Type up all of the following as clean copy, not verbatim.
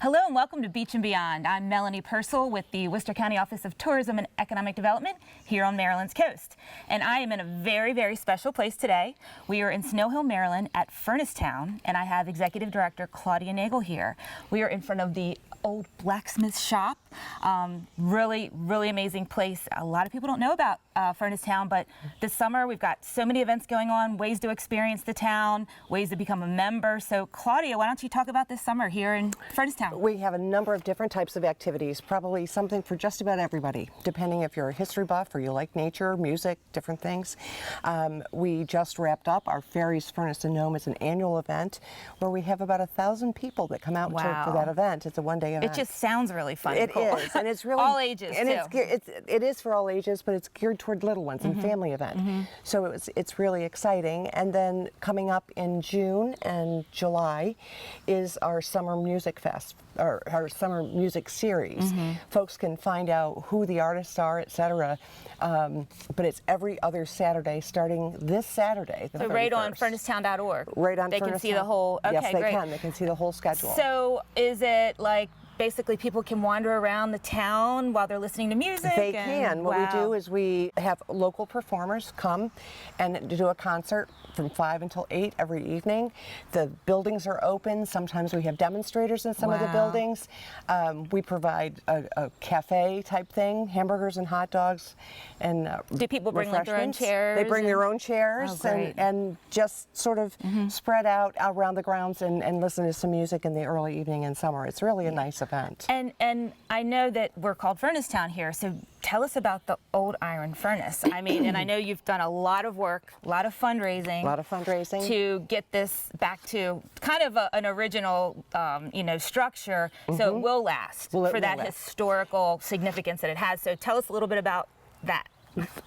Hello and welcome to Beach and Beyond. I'm Melanie Purcell with the Worcester County Office of Tourism and Economic Development here on Maryland's coast. And I am in a very, very special place today. We are in Snow Hill, Maryland at Furnace Town, and I have Executive Director Claudia Nagel here. We are in front of the old blacksmith shop. Really amazing place. A lot of people don't know about Furnace Town, but this summer we've got so many events going on, ways to experience the town, ways to become a member. So Claudia, why don't you talk about this summer here in Furnace Town? We have a number of different types of activities, probably something for just about everybody, depending if you're a history buff or you like nature, music, different things. We just wrapped up our Fairies Furnace and Gnome. It's an annual event where we have about 1,000 people that come out for that event. It's a one-day event. It just sounds really fun. It cool. is, and it's really all ages and too. It is for all ages, but it's geared toward little ones and family event. So it's really exciting. And then coming up in June and July is our Summer Music Fest, or our Summer Music Series. Folks can find out who the artists are, etc. But it's every other Saturday, starting this Saturday. So right on furnacetown.org. Right on. They can see the whole. Okay, yes, they great. can. They can see the whole schedule. So is it like basically people can wander around the town while they're listening to music? They can. What we do is we have local performers come and do a concert from 5 until 8 every evening. The buildings are open. Sometimes we have demonstrators in some of the buildings. We provide a cafe type thing, hamburgers and hot dogs, and do people bring like their own chairs? They bring their own chairs and just sort of spread out around the grounds and listen to some music in the early evening in summer. It's really a nice event. And I know that we're called Furnace Town here, so tell us about the old iron furnace. I mean, and I know you've done a lot of work, a lot of fundraising. To get this back to kind of an original, structure, so it will last for that historical significance that it has. So tell us a little bit about that.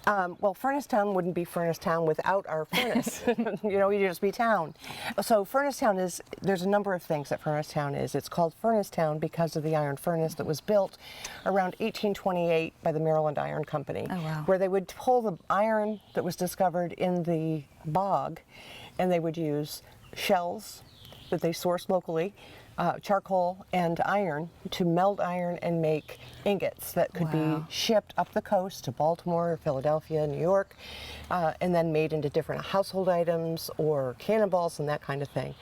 Well, Furnace Town wouldn't be Furnace Town without our furnace. We'd just be town. So Furnace Town there's a number of things that Furnace Town is. It's called Furnace Town because of the iron furnace that was built around 1828 by the Maryland Iron Company, where they would pull the iron that was discovered in the bog, and they would use shells that they sourced locally, charcoal and iron to melt iron and make ingots that could be shipped up the coast to Baltimore, Philadelphia, New York, and then made into different household items or cannonballs and that kind of thing.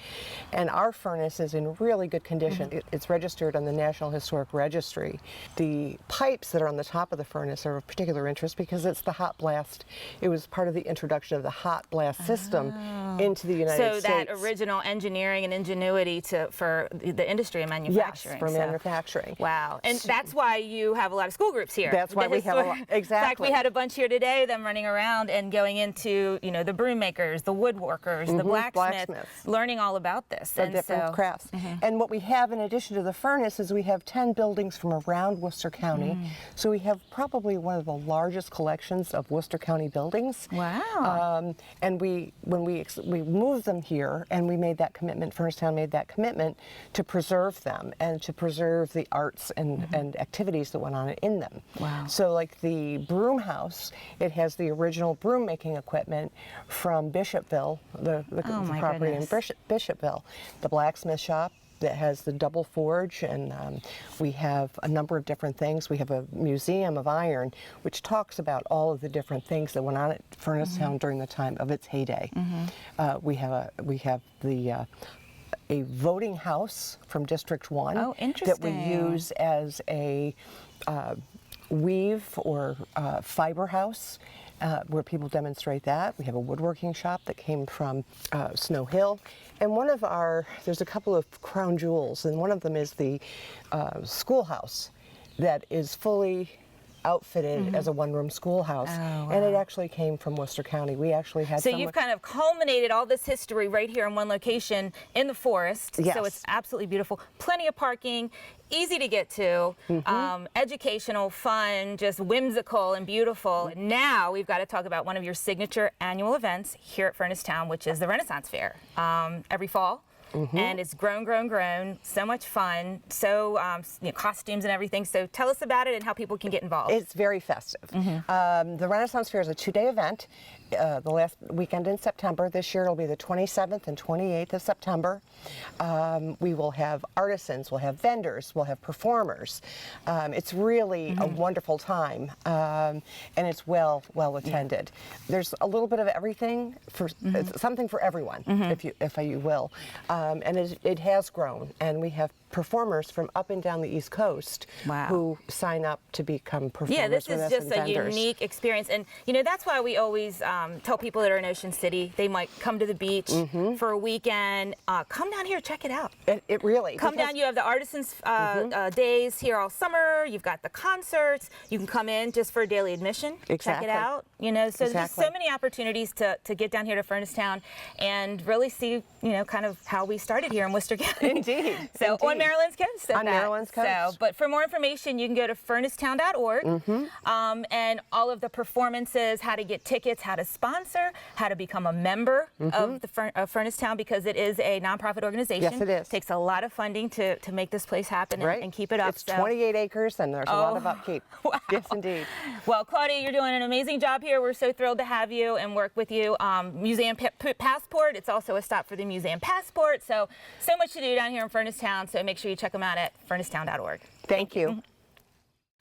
And our furnace is in really good condition. It's registered on the National Historic Registry. The pipes that are on the top of the furnace are of particular interest because it's the hot blast. It was part of the introduction of the hot blast system into the United States. So that original engineering and ingenuity for the industry and manufacturing. Yes, for manufacturing. Wow. And that's why you have a lot of school groups here. That's why we have a lot. Exactly. In fact, we had a bunch here today, them running around and going into, the broom makers, the woodworkers, the blacksmiths, learning all about this. The different crafts. And what we have in addition to the furnace is we have 10 buildings from around Worcester County. So we have probably one of the largest collections of Worcester County buildings. Wow. And when we moved them here and we made that commitment, Furnace Town made that commitment to preserve them and to preserve the arts and activities that went on in them. Wow. So like the broom house, it has the original broom making equipment from Bishopville, the property in Bishopville. The blacksmith shop that has the double forge, and we have a number of different things. We have a museum of iron which talks about all of the different things that went on at Furnace Town during the time of its heyday. We have a voting house from District 1 that we use as a weave or fiber house where people demonstrate that. We have a woodworking shop that came from Snow Hill. And there's a couple of crown jewels, and one of them is the schoolhouse that is fully outfitted as a one-room schoolhouse, and it actually came from Worcester County. We actually had So you've kind of culminated all this history right here in one location in the forest. Yes. So it's absolutely beautiful. Plenty of parking, easy to get to, educational, fun, just whimsical and beautiful. Now we've got to talk about one of your signature annual events here at Furnace Town, which is the Renaissance Fair, every fall. And it's grown, so much fun, so costumes and everything. So tell us about it and how people can get involved. It's very festive. The Renaissance Fair is a 2-day event. the last weekend in September. This year it'll be the 27th and 28th of September. We will have artisans, we'll have vendors, we'll have performers. It's really a wonderful time, and it's well attended. There's a little bit of everything, for it's something for everyone, if you will, and it has grown, and we have performers from up and down the East Coast who sign up to become performers. Yeah, this with is us just and a vendors. unique experience, and that's why we always tell people that are in Ocean City they might come to the beach for a weekend. Come down here, check it out. It really Come down. You have the artisans days here all summer. You've got the concerts. You can come in just for a daily admission. Check Exactly. it out. So there's just Exactly. so many opportunities to get down here to Furnace Town and really see kind of how we started here in Worcester County. Indeed. So on Indeed. Maryland's coast. On Maryland's coast. So, but for more information, you can go to furnacetown.org and all of the performances, how to get tickets, how to sponsor, how to become a member of the Furnace Town, because it is a nonprofit organization. Yes, it is. Takes a lot of funding to make this place happen Right. and keep it up. It's 28 acres, and there's a lot of upkeep. Wow. Yes, indeed. Well, Claudia, you're doing an amazing job here. We're so thrilled to have you and work with you. Museum Passport, it's also a stop for the Museum Passport. So much to do down here in Furnace Town. So make sure you check them out at furnacetown.org. Thank you.